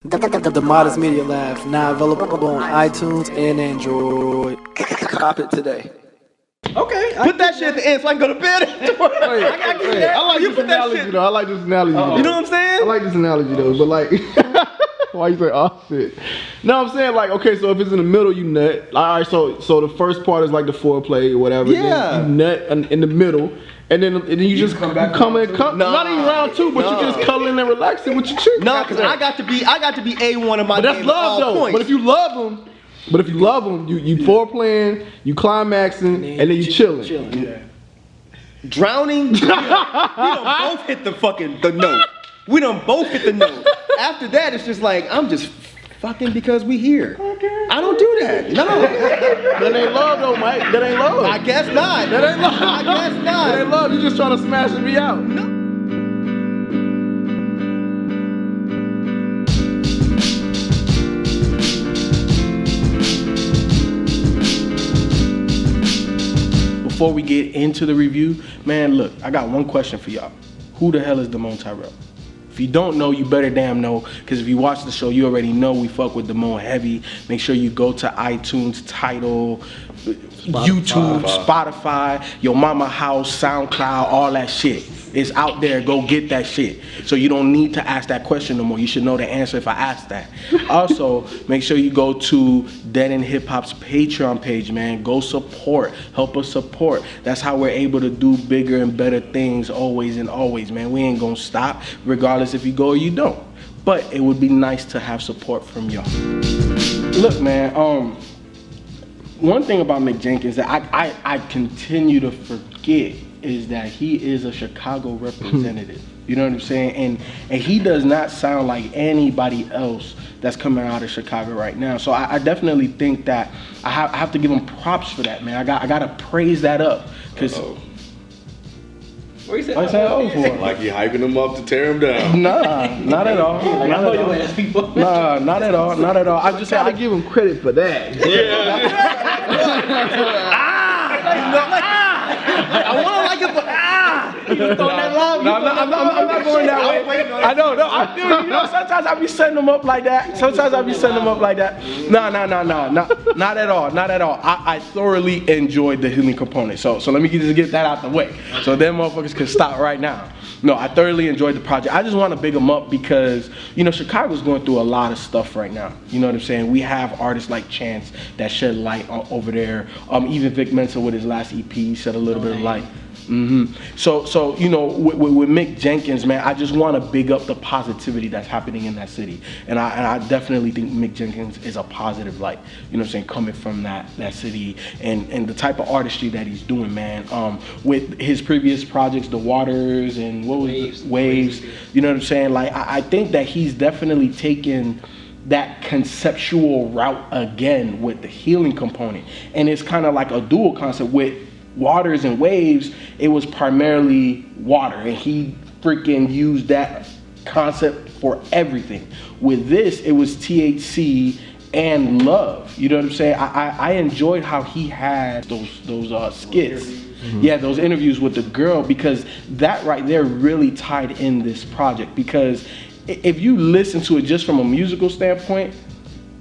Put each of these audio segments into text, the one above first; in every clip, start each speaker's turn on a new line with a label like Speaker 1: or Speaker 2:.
Speaker 1: The Modest Media Lab, now available on iTunes and Android. Cop it today.
Speaker 2: Okay.
Speaker 3: Put that shit at the end so I can go to bed afterwards.
Speaker 2: I like this analogy though. I like this analogy.
Speaker 3: You know what I'm saying?
Speaker 2: I like this analogy though, but like, why you say oh shit? No, I'm saying like, okay, so if it's in the middle, you nut. All right, so the first part is like the foreplay or whatever.
Speaker 3: Yeah.
Speaker 2: Then you nut in the middle. And then you just come not even round two, but you just cuddling and relaxing with your chick.
Speaker 3: No, because I got to be A1 of my
Speaker 2: But that's love though.
Speaker 3: points.
Speaker 2: But if you love them, you foreplaying, you climaxing, and then you chilling.
Speaker 1: Yeah.
Speaker 3: Drowning, we don't both hit the note. We don't both hit the note. After that, it's just like, I'm just fucking because we here. Okay. I don't do that. No.
Speaker 2: That ain't love though, Mike. That ain't love.
Speaker 3: I guess not.
Speaker 2: That ain't love.
Speaker 3: I guess not.
Speaker 2: That ain't love. You just trying to smash me out.
Speaker 3: No. Before we get into the review, man, look, I got one question for y'all. Who the hell is Damone Tyrell? If you don't know, you better damn know, because if you watch the show, you already know we fuck with Damone heavy. Make sure you go to iTunes, Tidal, YouTube, Spotify, your mama house, SoundCloud, all that shit. It's out there. Go get that shit. So you don't need to ask that question no more. You should know the answer if I ask that. Also, make sure you go to Dead End Hip Hop's Patreon page, man. Go support. Help us support. That's how we're able to do bigger and better things always and always, man. We ain't gonna stop, regardless if you go or you don't. But it would be nice to have support from y'all. Look, man, one thing about Mick Jenkins that I continue to forget is that he is a Chicago representative. You know what I'm saying? And he does not sound like anybody else that's coming out of Chicago right now. So I definitely think that I have to give him props for that, man. I gotta praise that up. Cause
Speaker 4: what you
Speaker 3: I say oh for?
Speaker 5: Like you hyping him up to tear him down.
Speaker 3: Nah, not at all.
Speaker 4: Like,
Speaker 3: not
Speaker 4: I know
Speaker 3: at all.
Speaker 4: you ass people.
Speaker 3: Nah, not at all. Not at all. I just
Speaker 2: I give him credit for that.
Speaker 3: I want to like it, but you was throwing that long.
Speaker 2: No, I'm not going that way.
Speaker 3: I know, no, I feel you. You know, sometimes I be setting them up like that. Not at all, not at all. I thoroughly enjoyed the healing component. So let me just get that out the way. So them motherfuckers can stop right now. No, I thoroughly enjoyed the project. I just want to big them up because, you know, Chicago's going through a lot of stuff right now. You know what I'm saying? We have artists like Chance that shed light over there. Even Vic Mensa with his last EP shed a little bit of light. So you know, with Mick Jenkins, man, I just want to big up the positivity that's happening in that city, and I definitely think Mick Jenkins is a positive light. You know what I'm saying, coming from that city and the type of artistry that he's doing, man. With his previous projects, The Waters and what was Waves. You know what I'm saying? Like I think that he's definitely taken that conceptual route again with the healing component, and it's kind of like a dual concept with Waters and Waves. It was primarily water, and he freaking used that concept for everything. With this, it was THC and love. You know what I'm saying? I enjoyed how he had those skits. Yeah, those interviews with the girl, because that right there really tied in this project. Because if you listen to it just from a musical standpoint,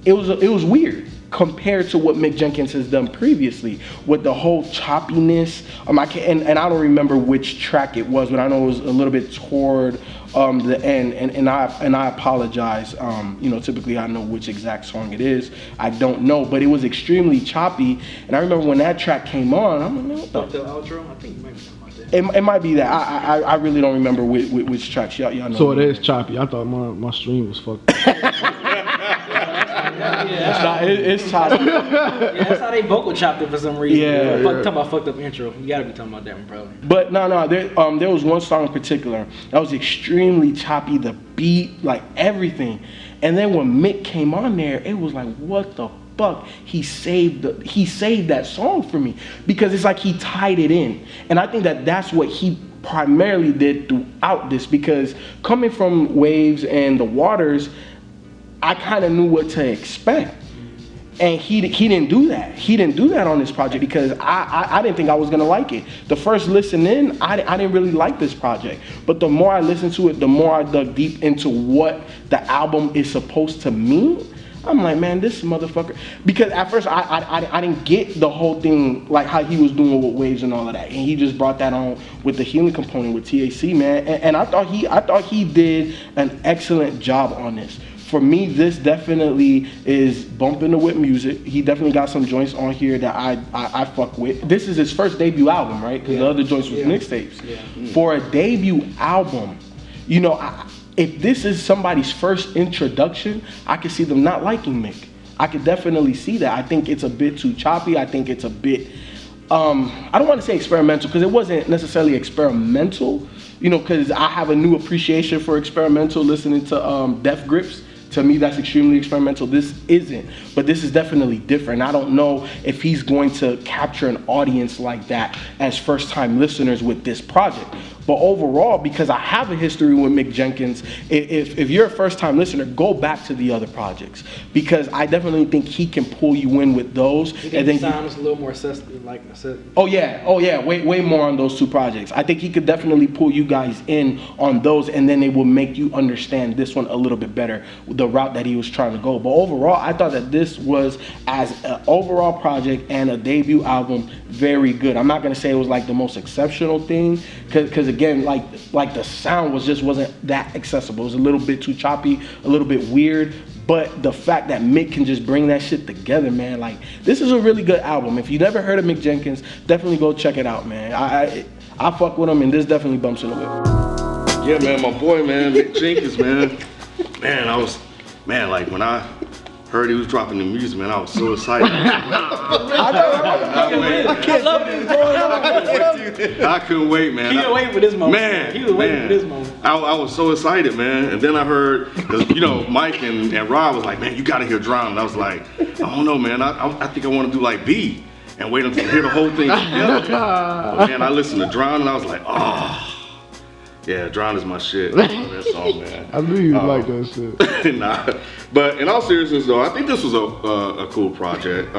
Speaker 3: it was weird compared to what Mick Jenkins has done previously with the whole choppiness. And I don't remember which track it was, but I know it was a little bit toward the end. And I apologize. You know, typically I know which exact song it is. I don't know, but it was extremely choppy. And I remember when that track came on, I'm like, man, what the
Speaker 4: outro? I think you might be talking about that.
Speaker 3: It might be that. I really don't remember which tracks. Y'all know.
Speaker 2: So it is choppy. I thought my stream was fucked.
Speaker 3: It's choppy.
Speaker 4: Yeah, that's how they vocal chopped it for some reason.
Speaker 3: Yeah.
Speaker 4: Talking about fucked up intro. You gotta be talking about that one, probably.
Speaker 3: But no, there was one song in particular that was extremely choppy, the beat, like everything. And then when Mick came on there, it was like, what the fuck? He saved that song for me, because it's like he tied it in. And I think that that's what he primarily did throughout this, because coming from Waves and The Waters, I kind of knew what to expect. And he didn't do that. He didn't do that on this project because I didn't think I was gonna like it. The first listen in, I didn't really like this project. But the more I listened to it, the more I dug deep into what the album is supposed to mean. I'm like, man, this motherfucker. Because at first I didn't get the whole thing, like how he was doing with waves and all of that. And he just brought that on with the healing component with THC, man. And I thought he did an excellent job on this. For me, this definitely is bumping the whip music. He definitely got some joints on here that I fuck with. This is his first debut album, right? Because the other joints was mixtapes. Yeah. For a debut album, you know, if this is somebody's first introduction, I could see them not liking Mick. I could definitely see that. I think it's a bit too choppy. I think it's a bit, I don't want to say experimental because it wasn't necessarily experimental, you know, because I have a new appreciation for experimental listening to Death Grips. To me, that's extremely experimental. This isn't, but this is definitely different. I don't know if he's going to capture an audience like that as first-time listeners with this project. But overall, because I have a history with Mick Jenkins, if you're a first-time listener, go back to the other projects because I definitely think he can pull you in with those.
Speaker 4: You think the sound is a little more like
Speaker 3: Oh yeah, way more on those two projects. I think he could definitely pull you guys in on those, and then it will make you understand this one a little bit better, the route that he was trying to go. But overall, I thought that this was, as an overall project and a debut album, very good. I'm not gonna say it was like the most exceptional thing, because again, like the sound wasn't that accessible. It was a little bit too choppy, a little bit weird. But the fact that Mick can just bring that shit together, man, like this is a really good album. If you never heard of Mick Jenkins, definitely go check it out, man. I fuck with him, and this definitely bumps in the whip.
Speaker 5: Yeah, man, my boy, man, Mick Jenkins, man. Man, like when I heard he was dropping the music, man, I was so excited. I couldn't wait, man.
Speaker 4: He was waiting for this moment.
Speaker 5: Man,
Speaker 4: he was waiting for this moment.
Speaker 5: I was so excited, man. And then I heard, because, you know, Mike and Rob was like, man, you got to hear Drown. And I was like, I don't know, man. I think I want to do like B and wait until I hear the whole thing together. But, man, I listened to Drown and I was like, oh. Yeah, Drown is my shit. I love that song, man.
Speaker 2: I knew you like that shit.
Speaker 5: Nah, but in all seriousness, though, I think this was a cool project.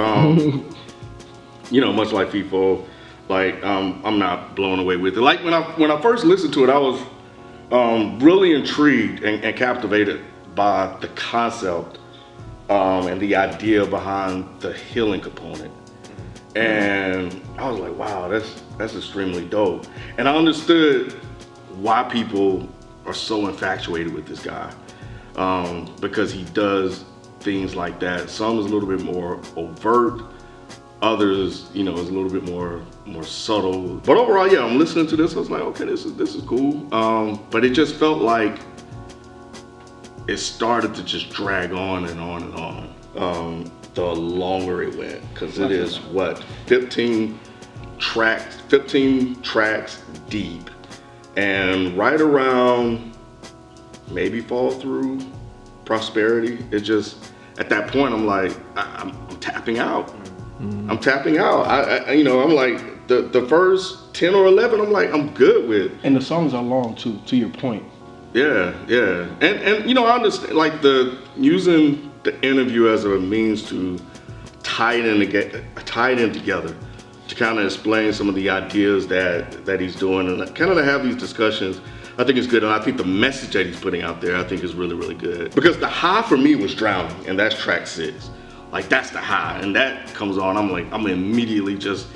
Speaker 5: You know, much like FIFO, like I'm not blown away with it. Like when I first listened to it, I was really intrigued and captivated by the concept and the idea behind the healing component. And I was like, wow, that's extremely dope. And I understood why people are so infatuated with this guy, because he does things like that. Some is a little bit more overt, others, you know, is a little bit more subtle. But overall, yeah, I'm listening to this, I was like, okay, this is cool. But it just felt like it started to just drag on and on and on the longer it went, because it is what, 15 tracks deep. And right around maybe Fall Through, Prosperity, it just, at that point, I'm like, I'm tapping out. Mm-hmm. I'm tapping out. I you know, I'm like, the first 10 or 11, I'm like, I'm good with.
Speaker 3: And the songs are long too, to your point.
Speaker 5: Yeah. And you know, I understand, like using the interview as a means to tie it in together. To kind of explain some of the ideas that he's doing and kind of to have these discussions, I think it's good. And I think the message that he's putting out there, I think is really, really good. Because the high for me was Drowning, and that's track 6. Like that's the high, and that comes on, I'm like, I'm immediately just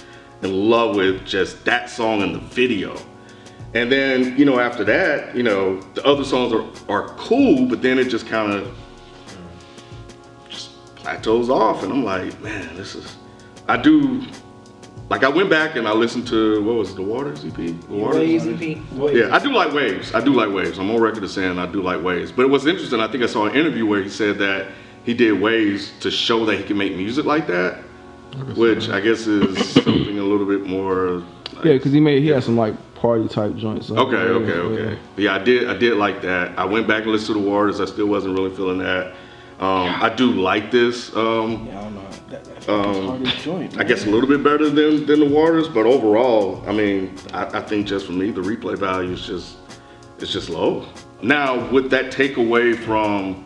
Speaker 5: in love with just that song and the video. And then, you know, after that, you know, the other songs are cool, but then it just kind of just plateaus off, and I'm like, man, I went back and I listened to, what was it, the Waters EP?
Speaker 4: Waves EP.
Speaker 5: Yeah, I do like Waves. I'm on record as saying I do like Waves. But it was interesting, I think I saw an interview where he said that he did Waves to show that he can make music like that, which I guess is something a little bit more. Like,
Speaker 2: yeah, because he had some like party type joints.
Speaker 5: Okay. Yeah, I did like that. I went back and listened to the Waters. I still wasn't really feeling that. I do like this.
Speaker 3: Yeah, I don't know.
Speaker 5: I guess a little bit better than the Waters, but overall, I mean, I think just for me, the replay value is just low. Now, would that take away from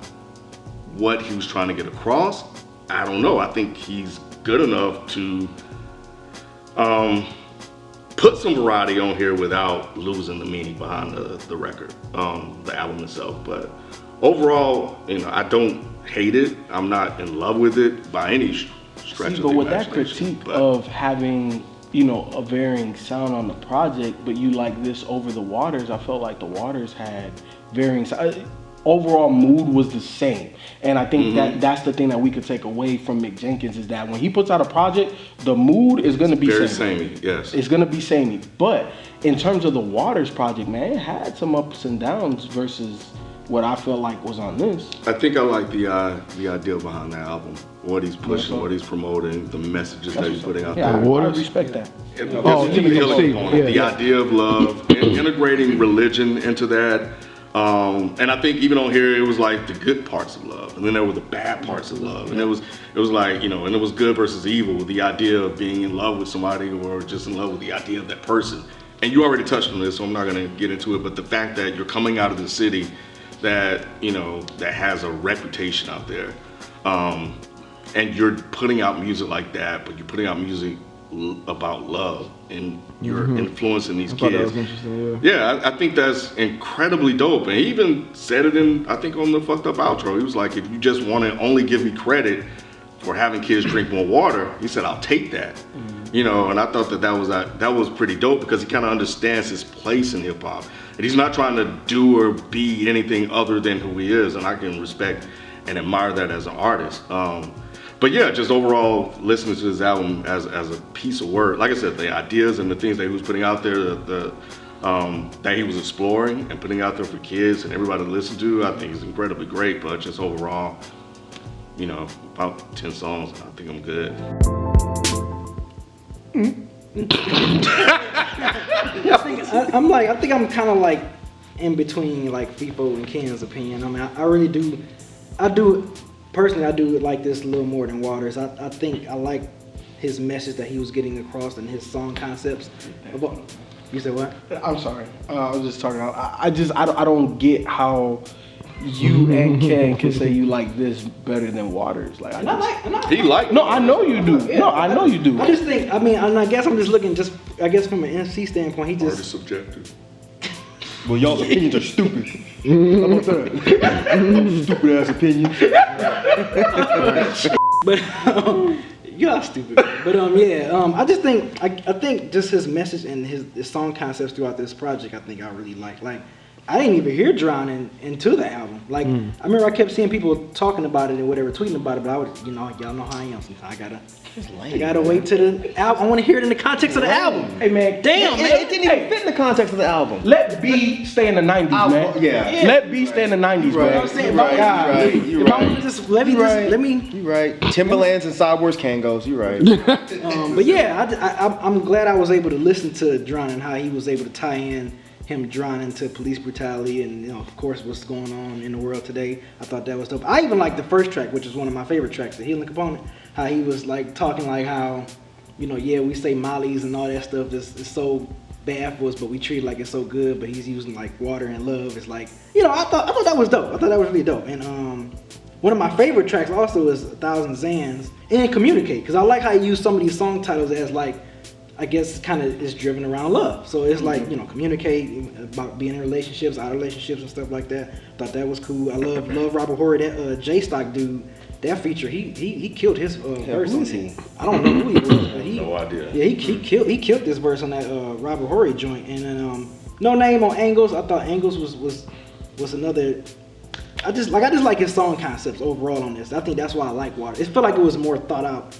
Speaker 5: what he was trying to get across? I don't know. I think he's good enough to put some variety on here without losing the meaning behind the record, the album itself. But overall, you know, I don't hate it. I'm not in love with it by any stretch of the
Speaker 3: But with that
Speaker 5: imagination,
Speaker 3: critique of having, you know, a varying sound on the project, but you like this over the Waters, I felt like the Waters had varying sound. Overall mood was the same, and I think that's the thing that we could take away from Mick Jenkins is that when he puts out a project, the mood is going to be
Speaker 5: very
Speaker 3: samey.
Speaker 5: Yes,
Speaker 3: It's going to be samey. But in terms of the Waters project, man, it had some ups and downs versus what I felt like was on this.
Speaker 5: I think I like the idea behind the album, what he's pushing, what he's promoting, the messages that he's putting out
Speaker 3: Yeah,
Speaker 5: there.
Speaker 3: I respect that.
Speaker 5: The idea of love, integrating religion into that. And I think even on here, it was like the good parts of love, and then there were the bad parts of love, and it was like, you know, and it was good versus evil, the idea of being in love with somebody or just in love with the idea of that person. And you already touched on this, so I'm not going to get into it, but the fact that you're coming out of the city that, you know, that has a reputation out there, and you're putting out music like that, but you're putting out music about love, and you're influencing these kids.
Speaker 2: That was interesting,
Speaker 5: Yeah, I think that's incredibly dope. And he even said it I think on the Fucked Up outro. He was like, if you just want to only give me credit for having kids drink more water, he said, I'll take that. You know, and I thought that was pretty dope because he kind of understands his place in hip hop. And he's not trying to do or be anything other than who he is. And I can respect and admire that as an artist. But yeah, just overall listening to this album as a piece of work, like I said, the ideas and the things that he was putting out there, that he was exploring and putting out there for kids and everybody to listen to, I think is incredibly great. But just overall, you know, about 10 songs, I think I'm good.
Speaker 4: I think I'm kind of like in between like FIFO and Ken's opinion. I mean, I do personally like this a little more than Waters. I think I like his message that he was getting across and his song concepts. You said what?
Speaker 3: I'm sorry. I was just talking. I don't get how you and Ken can say you like this better than Waters. Like
Speaker 5: No,
Speaker 3: I know you do.
Speaker 4: Yeah,
Speaker 3: No, I know you do.
Speaker 4: I just think. I mean, I guess I'm just looking. I guess from an MC standpoint, he
Speaker 5: Art is
Speaker 4: just.
Speaker 5: subjective.
Speaker 6: Well, y'all's opinions are stupid. How about that? Stupid ass opinions.
Speaker 4: But y'all stupid. But I just think I think just his message and his song concepts throughout this project, I think I really like. Like I didn't even hear Drowning into the album. Like I remember I kept seeing people talking about it and whatever, tweeting about it, but I would, you know, y'all know how I am sometimes. I gotta wait to the album. I want to hear it in the context of the album.
Speaker 3: Hey man,
Speaker 4: Damn, man.
Speaker 6: It didn't even fit in the context of the album.
Speaker 3: let B stay in the 90s, man.
Speaker 6: Yeah.
Speaker 3: Let B stay in the 90s,
Speaker 6: Right.
Speaker 3: man.
Speaker 4: I'm saying,
Speaker 6: You're right. You're
Speaker 4: if I
Speaker 6: right.
Speaker 4: want to just let me.
Speaker 6: You're right. Timberlands and Cyborgs Kangos. You're right.
Speaker 4: But yeah, I'm glad I was able to listen to Drowning, how he was able to tie in him drowning to police brutality and, you know, of course, what's going on in the world today. I thought that was dope. I even liked the first track, which is one of my favorite tracks, the Healing Component. How he was like talking like how, you know, yeah, we say mollies and all that stuff is so bad for us, but we treat it like it's so good. But he's using like water and love. It's like, you know, I thought that was dope. I thought that was really dope. And one of my favorite tracks also is 1,000 Xans and Communicate, because I like how he used some of these song titles as like, I guess kind of is driven around love. So it's like, you know, communicate about being in relationships, out of relationships and stuff like that. Thought that was cool. I love Robert Horry, that J-Stock dude. That feature, he killed his verse on it. I don't know who he was, but
Speaker 5: No idea.
Speaker 4: Yeah, he killed this verse on that Robert Horry joint. And then No Name on Angles. I thought Angles was another. I just like his song concepts overall on this. I think that's why I like Water. It felt like it was more thought out.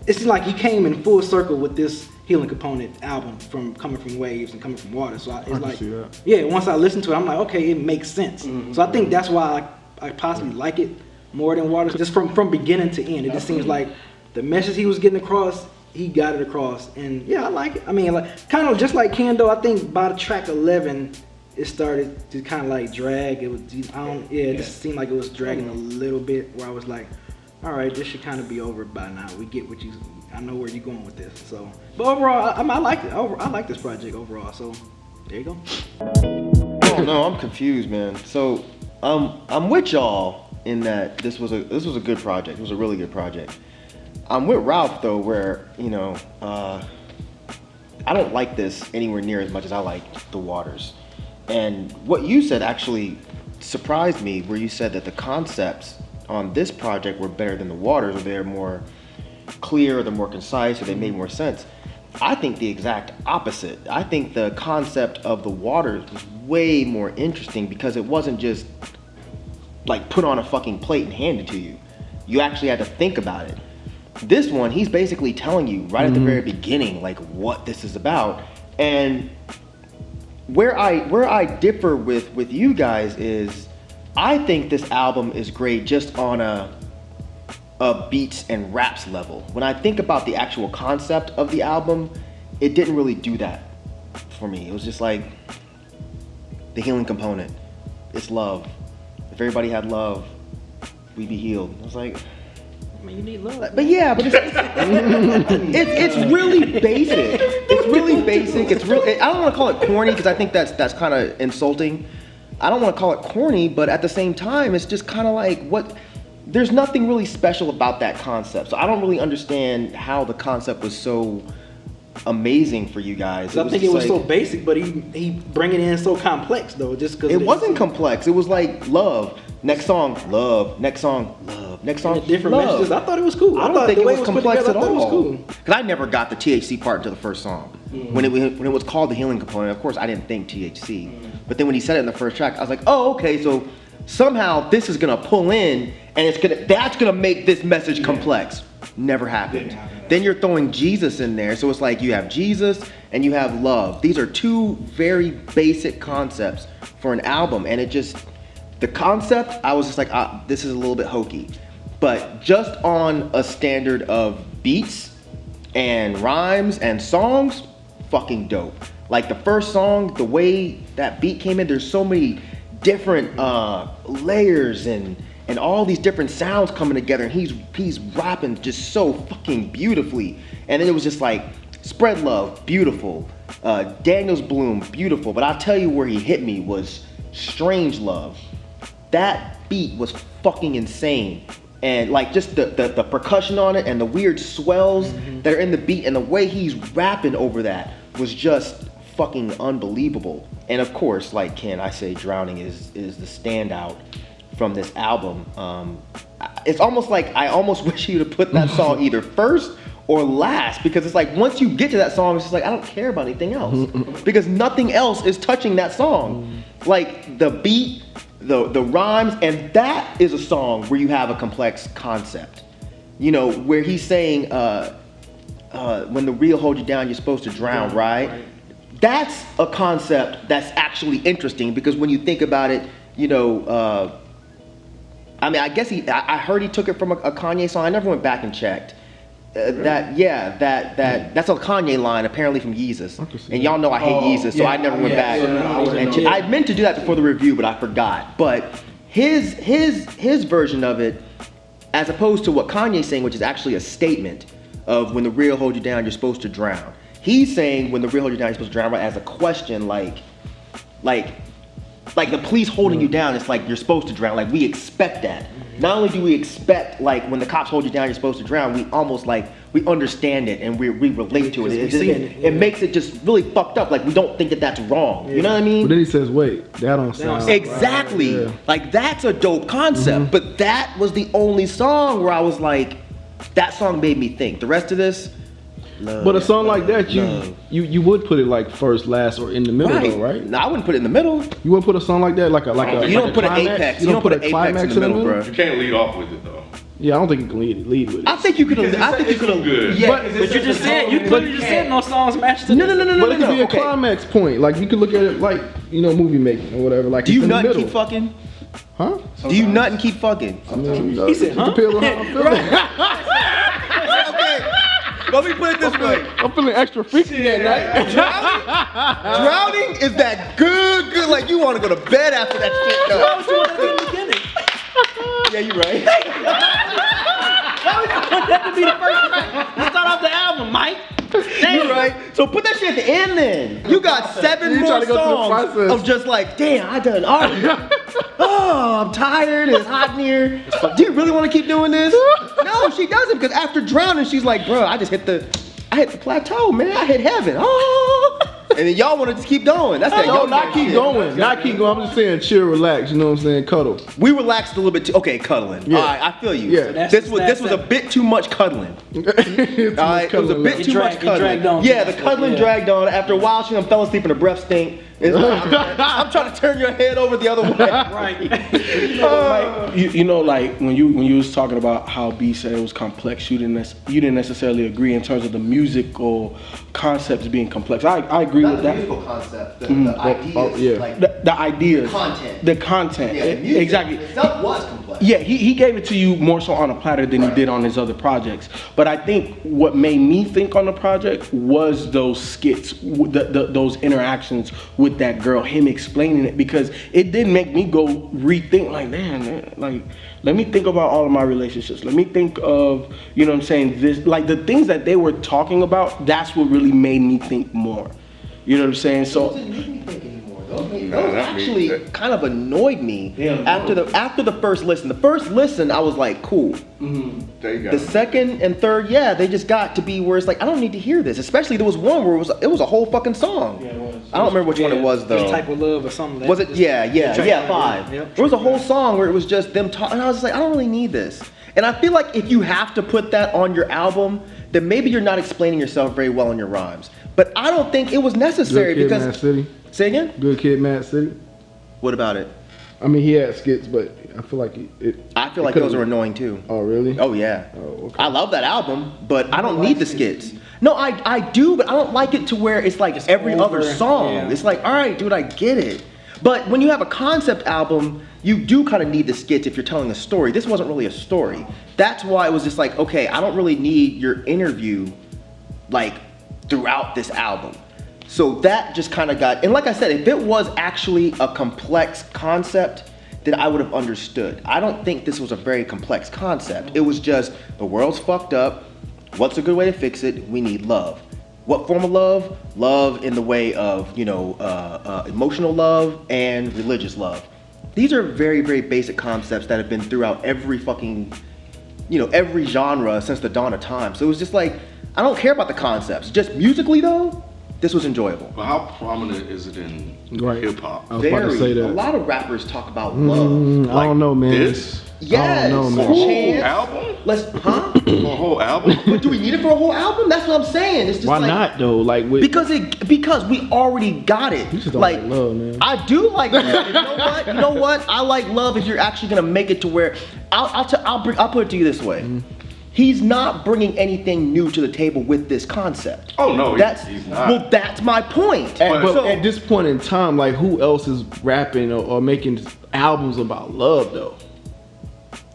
Speaker 4: It seemed like he came in full circle with this Healing Component album coming from Waves and coming from Water. So it's like,
Speaker 2: see that.
Speaker 4: yeah, once I listened to it, I'm like, okay, it makes sense. So I think that's why I possibly like it more than Waters, just from beginning to end. It just seems like the message he was getting across, he got it across. And yeah, I like it. I mean, like kind of just like Kendo, I think by the track 11, it started to kind of like drag. It was, it just seemed like it was dragging a little bit, where I was like, all right, this should kind of be over by now. We get what I know where you're going with this. So, but overall, I liked it. I like this project overall. So, there you go.
Speaker 6: Oh no, I'm confused, man. So I'm with y'all
Speaker 7: in that this was a good project. It was a really good project. I'm with Ralph though, where I don't like this anywhere near as much as I like The Waters. And what you said actually surprised me, where you said that the concepts on this project were better than The Waters, or they're more clear, or they're more concise, or they made more sense. I think the exact opposite. I think the concept of The Waters was way more interesting because it wasn't just like put on a fucking plate and handed to you. You actually had to think about it. This one, he's basically telling you right at the very beginning, like what this is about. And where I differ with you guys is, I think this album is great just on a beats and raps level. When I think about the actual concept of the album, it didn't really do that for me. It was just like the healing component. It's love. If everybody had love, we'd be healed. I was like,
Speaker 4: You need love.
Speaker 7: but yeah, but it's really basic. It's really basic. It's real. I don't want to call it corny because I think that's kind of insulting. I don't want to call it corny, but at the same time, it's just kind of like what. There's nothing really special about that concept, so I don't really understand how the concept was so amazing for you guys.
Speaker 4: I think it was so basic, but he bring it in so complex though, just because
Speaker 7: it wasn't complex. It was like love. Next song, love. Next song, love. Next song,
Speaker 4: different
Speaker 7: love.
Speaker 4: messages. I thought it was cool.
Speaker 7: I don't think it was complex at all.
Speaker 4: I thought it was cool.
Speaker 7: Because I never got the THC part until the first song. When it was called the healing component, of course I didn't think THC. But then when he said it in the first track, I was like, oh, okay, so somehow this is gonna pull in and that's gonna make this message complex. Never happened. Then you're throwing Jesus in there, so it's like you have Jesus and you have love. These are two very basic concepts for an album, and it just, the concept, I was just like, this is a little bit hokey. But just on a standard of beats and rhymes and songs, fucking dope. Like the first song, the way that beat came in, there's so many different layers and all these different sounds coming together, and he's rapping just so fucking beautifully. And then it was just like, Spread Love, beautiful. Daniel's Bloom, beautiful. But I'll tell you where he hit me was Strange Love. That beat was fucking insane. And like just the percussion on it and the weird swells that are in the beat and the way he's rapping over that was just fucking unbelievable. And of course, like Ken, I say Drowning is the standout from this album. It's almost like I almost wish you to put that song either first or last, because it's like once you get to that song, it's just like I don't care about anything else because nothing else is touching that song. Like the beat, the rhymes, and that is a song where you have a complex concept. You know, where he's saying when the real hold you down, you're supposed to drown, right? That's a concept that's actually interesting because when you think about it, you know, I mean, I guess I heard he took it from a Kanye song. I never went back and checked. That's a Kanye line apparently from Yeezus. And y'all know I hate Yeezus, so I never went back. I meant to do that before the review, but I forgot. But his version of it, as opposed to what Kanye's saying, which is actually a statement of when the real hold you down, you're supposed to drown. He's saying when the real hold you down, you're supposed to drown, right, as a question, like the police holding you down, it's like you're supposed to drown. Like we expect that. Not only do we expect, like when the cops hold you down, you're supposed to drown, we almost like, we understand it and we relate to it. It makes it just really fucked up. Like we don't think that that's wrong. You know what I mean?
Speaker 2: But then he says, wait, that don't sound
Speaker 7: exactly.
Speaker 2: Right. Yeah.
Speaker 7: Like that's a dope concept. But that was the only song where I was like, that song made me think. The rest of this, love,
Speaker 2: but a song like that,
Speaker 7: love.
Speaker 2: you would put it like first, last, or in the middle, though, right?
Speaker 7: No, I wouldn't put it in the middle.
Speaker 2: You wouldn't put a song like that, like a
Speaker 7: you don't put an
Speaker 2: climax?
Speaker 7: apex. You don't put an apex in the middle, bro.
Speaker 5: You can't lead off with it though.
Speaker 2: Yeah, I don't think you can lead with it.
Speaker 7: I think you could have. I think you could have.
Speaker 5: Good.
Speaker 7: Yeah,
Speaker 4: But you just said no songs match to
Speaker 2: No.
Speaker 7: But
Speaker 2: It could be a climax point. Like you could look at it like, you know, movie making or whatever. Like
Speaker 7: do you
Speaker 2: it's in
Speaker 7: nut
Speaker 2: the
Speaker 7: and
Speaker 2: middle.
Speaker 7: keep fucking?
Speaker 2: Huh?
Speaker 7: Do you nut and keep fucking?
Speaker 2: I mean,
Speaker 4: He said, huh?
Speaker 2: Depends on how I'm feeling.
Speaker 7: Okay. Let me put it this way.
Speaker 2: I'm feeling extra freaky that night.
Speaker 7: Drowning is that good, like you want to go to bed after that shit. No.
Speaker 4: Why would you want to do it in the beginning?
Speaker 7: Yeah, you're right.
Speaker 4: Why would you want that to be the first thing? You start off the album, Mike.
Speaker 7: You're right. So put that shit at the end then. You got 7
Speaker 2: You
Speaker 7: more
Speaker 2: trying to go through the
Speaker 7: songs
Speaker 2: process.
Speaker 7: of just like, damn, I done already. oh, I'm tired, it's hot in here. Do you really want to keep doing this? No, she doesn't, because after drowning, she's like, bro, I hit the plateau, man. I hit heaven. Oh. And then y'all want to just keep going. That's that.
Speaker 2: No, not keep going. Not keep going. I'm just saying, chill, relax. You know what I'm saying? Cuddle.
Speaker 7: We relaxed a little bit too. Okay, cuddling.
Speaker 2: Yeah.
Speaker 7: All right, I feel you.
Speaker 2: Yeah.
Speaker 7: This was a bit too much cuddling. All right, it was a bit too much cuddling. Yeah, the cuddling dragged on. After a while, she done fell asleep and her breath stink. I'm trying to turn your head over the other way.
Speaker 4: Right.
Speaker 3: You know, like when you was talking about how B said it was complex, you didn't necessarily agree in terms of the musical concepts being complex. I agree with that.
Speaker 7: Not the musical concept, the ideas.
Speaker 2: Yeah.
Speaker 7: Like,
Speaker 3: The ideas,
Speaker 7: the content.
Speaker 3: the content,
Speaker 7: Yeah, the music
Speaker 3: exactly.
Speaker 7: itself was complex.
Speaker 3: Yeah, he gave it to you more so on a platter than he did on his other projects. But I think what made me think on the project was those skits, those interactions with that girl, him explaining it, because it did make me go rethink, like, man, like, let me think about all of my relationships. Let me think of, you know what I'm saying, this, like the things that they were talking about, that's what really made me think more. You know what I'm saying? So.
Speaker 7: Those didn't make me think anymore. Those actually kind of annoyed me after the first listen. The first listen, I was like, cool.
Speaker 5: There you go.
Speaker 7: The second and third, yeah, they just got to be where it's like, I don't need to hear this. Especially there was one where it was a whole fucking song.
Speaker 3: Yeah, it was.
Speaker 7: I don't remember which one it was though.
Speaker 4: This Type of Love or something.
Speaker 7: Was it? Yeah, 5.
Speaker 4: Yep.
Speaker 7: There was a whole song where it was just them talking, and I was just like, I don't really need this. And I feel like if you have to put that on your album, then maybe you're not explaining yourself very well in your rhymes. But I don't think it was necessary
Speaker 2: Good Kid,
Speaker 7: because.
Speaker 2: Mad City.
Speaker 7: Say again?
Speaker 2: Good Kid, Mad City.
Speaker 7: What about it?
Speaker 2: I mean, he had skits, but I feel like
Speaker 7: I feel like those are annoying too.
Speaker 2: Oh, really?
Speaker 7: Oh yeah.
Speaker 2: Oh, okay.
Speaker 7: I love that album, but I don't need the skits. No, I do, but I don't like it to where it's like every other song.
Speaker 4: Yeah.
Speaker 7: It's like, all right, dude, I get it. But when you have a concept album, you do kind of need the skits if you're telling a story. This wasn't really a story. That's why it was just like, okay, I don't really need your interview like throughout this album. So that just kind of got, and like I said, if it was actually a complex concept, then I would have understood. I don't think this was a very complex concept. It was just, the world's fucked up. What's a good way to fix it? We need love. What form of love? Love in the way of, emotional love and religious love. These are very, very basic concepts that have been throughout every fucking, every genre since the dawn of time. So it was just like, I don't care about the concepts. Just musically though, this was enjoyable.
Speaker 5: But how prominent is it in
Speaker 2: Right.
Speaker 5: hip hop?
Speaker 2: I was about to say that.
Speaker 7: A lot of rappers talk about love.
Speaker 2: I don't know, man.
Speaker 5: This?
Speaker 7: Yes.
Speaker 2: I don't know, man.
Speaker 5: For a whole
Speaker 7: Chance.
Speaker 5: album?
Speaker 7: Huh?
Speaker 5: For a whole album?
Speaker 7: But do we need it for a whole album? That's what I'm saying. It's just
Speaker 2: Why
Speaker 7: like,
Speaker 2: not though? Like with
Speaker 7: Because we already got it.
Speaker 2: You just don't like love, man.
Speaker 7: I do like love. You know what? I like love if you're actually gonna make it to where I'll put it to you this way. He's not bringing anything new to the table with this concept.
Speaker 5: Oh no, he's not.
Speaker 7: Well, that's my point.
Speaker 2: But at this point in time, like who else is rapping or making albums about love though?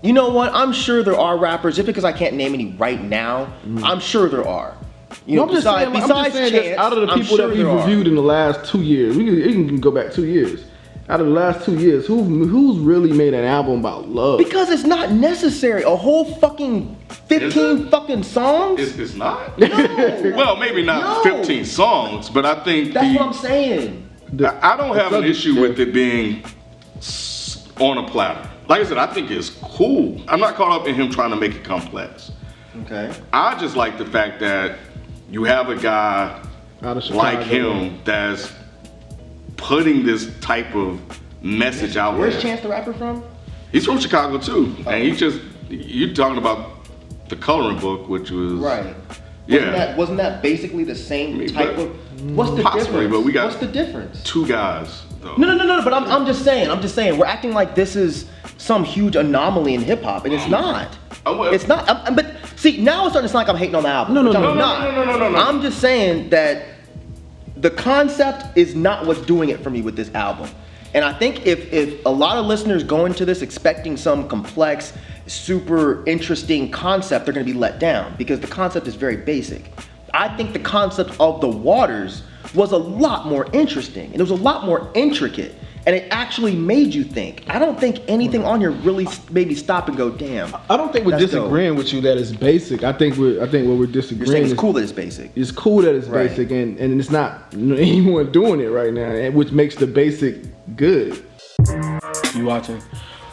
Speaker 7: You know what? I'm sure there are rappers. Just because I can't name any right now, I'm sure there are.
Speaker 2: I'm just saying
Speaker 7: Chance,
Speaker 2: out of the
Speaker 7: I'm
Speaker 2: people
Speaker 7: sure
Speaker 2: that we've
Speaker 7: there are.
Speaker 2: reviewed in the last 2 years, we can go back 2 years. Out of the last 2 years, who's really made an album about love?
Speaker 7: Because it's not necessary. A whole fucking 15 fucking songs?
Speaker 5: It's not?
Speaker 7: No.
Speaker 5: Well, maybe not
Speaker 7: No.
Speaker 5: 15 songs, but I think
Speaker 7: That's what I'm saying.
Speaker 5: I don't have an
Speaker 2: subject-
Speaker 5: issue with it being on a platter. Like I said, I think it's cool. I'm not caught up in him trying to make it complex.
Speaker 7: Okay.
Speaker 5: I just like the fact that you have a guy
Speaker 2: Out of
Speaker 5: like
Speaker 2: Chicago.
Speaker 5: him that's putting this type of message out
Speaker 7: Where's
Speaker 5: there.
Speaker 7: Chance the Rapper from?
Speaker 5: He's from Chicago too, and you're talking about the coloring book, which was
Speaker 7: Right.
Speaker 5: Yeah,
Speaker 7: Wasn't that basically the same
Speaker 5: Maybe,
Speaker 7: type
Speaker 5: but-
Speaker 7: of? What's the
Speaker 5: Possibly,
Speaker 7: difference?
Speaker 5: but we got-
Speaker 7: What's the difference?
Speaker 5: two guys though.
Speaker 7: No. But I'm just saying. We're acting like this is some huge anomaly in hip hop, and it's not.
Speaker 5: well-
Speaker 7: It's not. But see, now it's starting to sound like I'm hating on the album.
Speaker 2: No,
Speaker 7: which I'm
Speaker 2: no.
Speaker 7: not.
Speaker 5: No.
Speaker 7: I'm just saying that the concept is not what's doing it for me with this album. And I think if a lot of listeners go into this expecting some complex, super interesting concept, they're going to be let down because the concept is very basic. I think the concept of the waters was a lot more interesting and it was a lot more intricate and it actually made you think. I don't think anything on here really made me stop and go, damn.
Speaker 2: I don't think we're
Speaker 7: That's
Speaker 2: disagreeing with you that it's basic. I think what we're disagreeing
Speaker 7: You're saying
Speaker 2: is
Speaker 7: it's cool that it's basic.
Speaker 2: it's cool that it's
Speaker 7: Right.
Speaker 2: basic and it's not anyone doing it right now, which makes the basic good.
Speaker 3: You watching?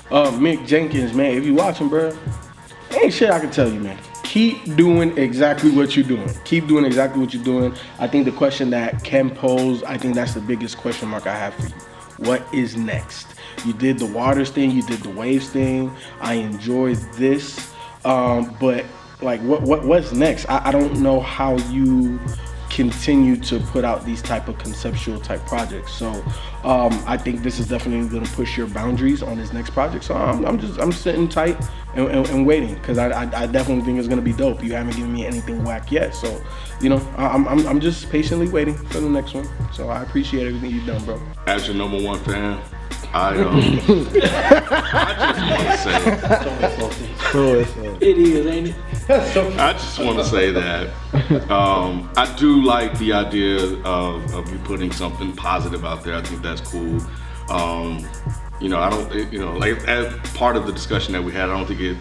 Speaker 3: Mick Jenkins, man, if you watching, bro, ain't shit I can tell you, man. Keep doing exactly what you're doing. Keep doing exactly what you're doing. I think the question that Ken posed, I think that's the biggest question mark I have for you. What is next? You did the waters thing, you did the waves thing. I enjoyed this, but like, what's next? I don't know how you continue to put out these type of conceptual type projects. So I think this is definitely going to push your boundaries on this next project. So I'm sitting tight and waiting, because I definitely think it's going to be dope. You haven't given me anything whack yet, so you know, I'm just patiently waiting for the next one. So I appreciate everything you've done, bro.
Speaker 5: As your #1 fan, I just want to say,
Speaker 4: It is, ain't it?
Speaker 5: I just want to say that I do like the idea of you putting something positive out there. I think that's cool. You know, I don't, you know, like as part of the discussion that we had, I don't think it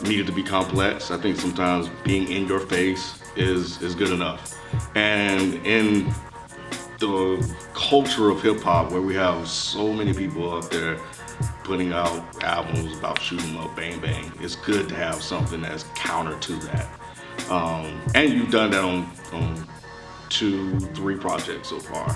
Speaker 5: needed to be complex. I think sometimes being in your face is good enough. And in the culture of hip hop, where we have so many people out there putting out albums about shoot 'em up, bang bang, it's good to have something that's counter to that. And you've done that on 2-3 projects so far.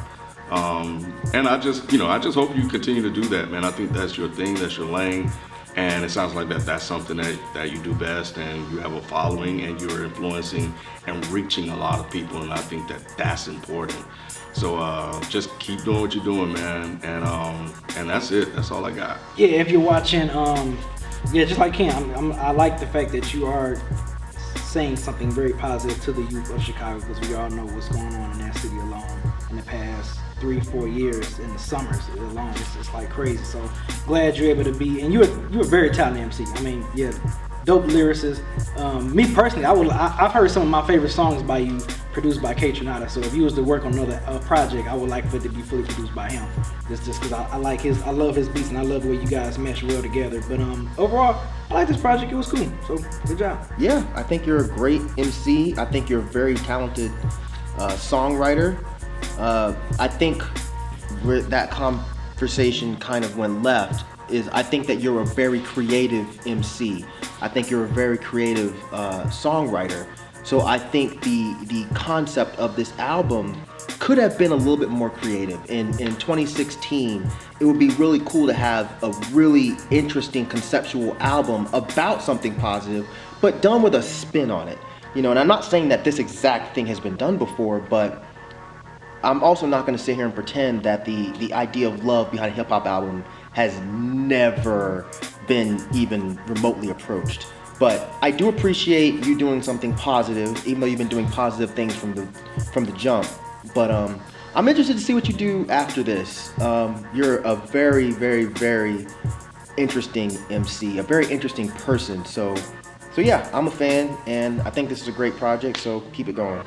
Speaker 5: And I just hope you continue to do that, man. I think that's your thing, that's your lane. And it sounds like that's something that you do best, and you have a following, and you're influencing and reaching a lot of people, and I think that's important. So just keep doing what you're doing, man, and that's it. That's all I got.
Speaker 4: Yeah, if you're watching, yeah, just like Ken, I like the fact that you are saying something very positive to the youth of Chicago, because we all know what's going on in that city alone in the past 3-4 years in the summers alone. It's like crazy. So glad you're able to be, and you're a very talented MC. I mean, yeah, dope lyricist. Me personally, I've heard some of my favorite songs by you produced by K Tronada. So if you was to work on another project, I would like for it to be fully produced by him. Just because I love his beats, and I love the way you guys mesh well together. But overall, I like this project. It was cool. So good job.
Speaker 7: Yeah, I think you're a great MC. I think you're a very talented songwriter. I think where that conversation kind of went left is, I think that you're a very creative MC. I think you're a very creative songwriter. So I think the concept of this album could have been a little bit more creative. In 2016, it would be really cool to have a really interesting conceptual album about something positive, but done with a spin on it. You know, and I'm not saying that this exact thing has been done before, but I'm also not going to sit here and pretend that the idea of love behind a hip hop album has never been even remotely approached. But I do appreciate you doing something positive, even though you've been doing positive things from the jump. But I'm interested to see what you do after this. You're a very, very, very interesting MC, a very interesting person. So yeah, I'm a fan, and I think this is a great project. So keep it going.